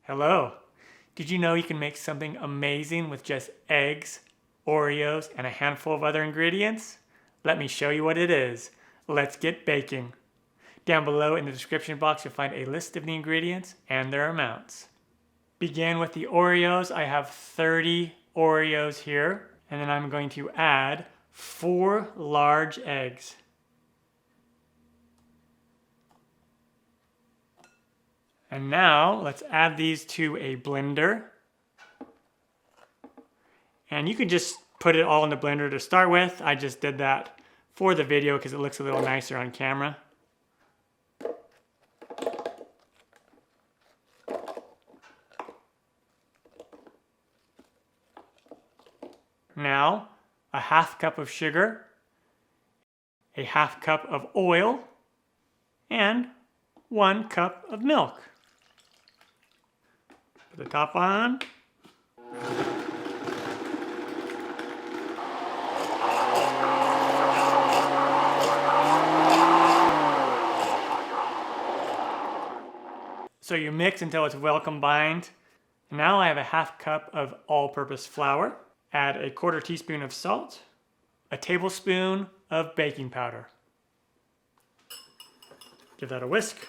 Hello. Did you know you can make something amazing with just eggs, Oreos, and a handful of other ingredients? Let me show you what it is. Let's get baking. Down below in the description box you'll find a list of the ingredients and their amounts. Begin with the Oreos. I have 30 Oreos here, and then I'm going to add 4 large eggs. And now let's add these to a blender. And you can just put it all in the blender to start with. I just did that for the video because it looks a little nicer on camera. Now, a half cup of sugar, a half cup of oil, and 1 cup of milk. Put the top on. So you mix until it's well combined. Now I have a half cup of all-purpose flour. Add a 1/4 teaspoon of salt, a tablespoon of baking powder. Give that a whisk.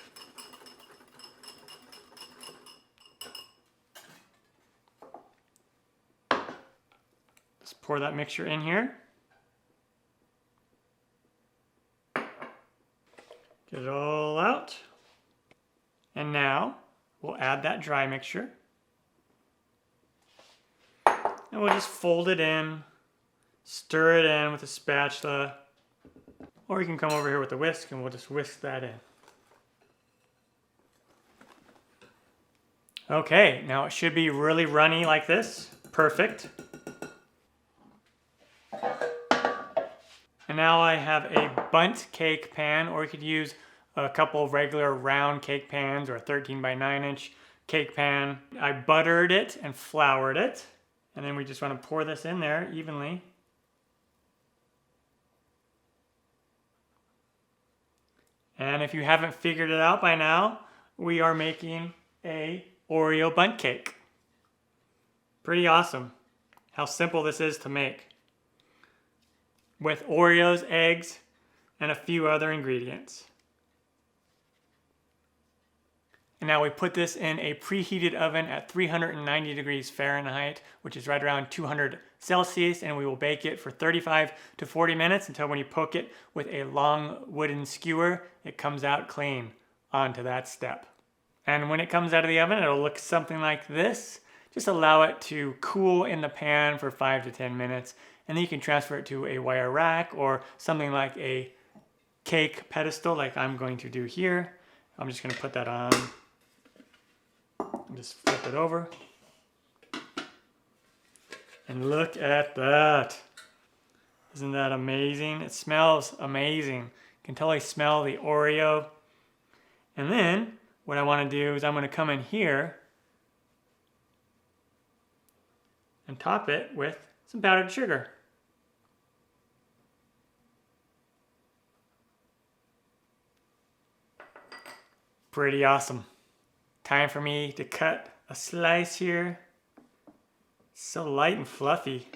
Just pour that mixture in here. Get it all out. And now we'll add that dry mixture. And we'll just fold it in, stir it in with a spatula, or you can come over here with a whisk and we'll just whisk that in. Okay, now it should be really runny like this. Perfect. And now I have a Bundt Cake Pan, or you could use a couple of regular round cake pans or a 13 by 9 inch cake pan. I buttered it and floured it. And then we just want to pour this in there evenly. And if you haven't figured it out by now, we are making a Oreo Bundt cake. Pretty awesome how simple this is to make. With Oreos, eggs, and a few other ingredients. And now we put this in a preheated oven at 390 degrees Fahrenheit, which is right around 200 Celsius, and we will bake it for 35 to 40 minutes until when you poke it with a long wooden skewer, it comes out clean onto that step. And when it comes out of the oven, it'll look something like this. Just allow it to cool in the pan for 5 to 10 minutes, and then you can transfer it to a wire rack or something like a cake pedestal like I'm going to do here. I'm just going to put that on. Just flip it over. And look at that. Isn't that amazing? It smells amazing. You can totally smell the Oreo. And then what I want to do is I'm going to come in here and top it with some powdered sugar. Pretty awesome. Time for me to cut a slice here. So light and fluffy.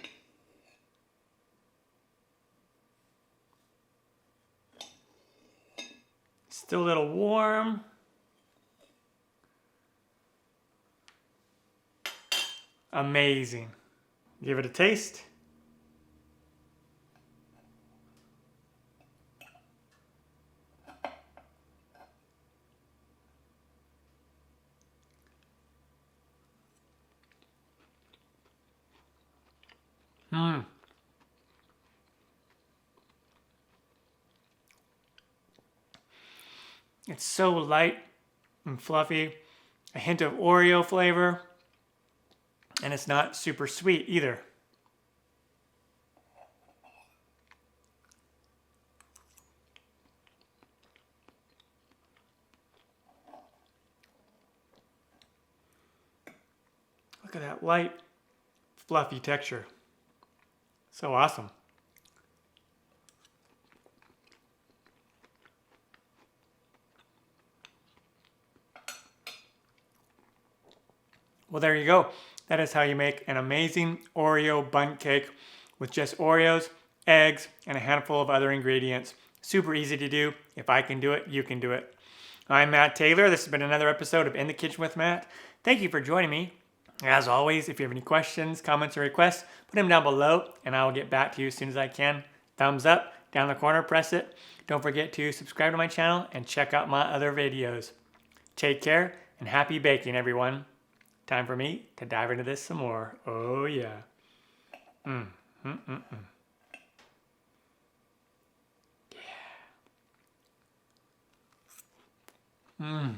Still a little warm. Amazing. Give it a taste. It's so light and fluffy, a hint of Oreo flavor, and it's not super sweet either. Look at that light, fluffy texture. So awesome. Well, there you go. That is how you make an amazing Oreo bundt cake with just Oreos, eggs, and a handful of other ingredients. Super easy to do. If I can do it, you can do it. I'm Matt Taylor. This has been another episode of In the Kitchen with Matt. Thank you for joining me. As always, if you have any questions, comments, or requests, put them down below and I will get back to you as soon as I can. Thumbs up, down the corner, press it. Don't forget to subscribe to my channel and check out my other videos. Take care and happy baking, everyone. Time for me to dive into this some more. Oh yeah. Yeah.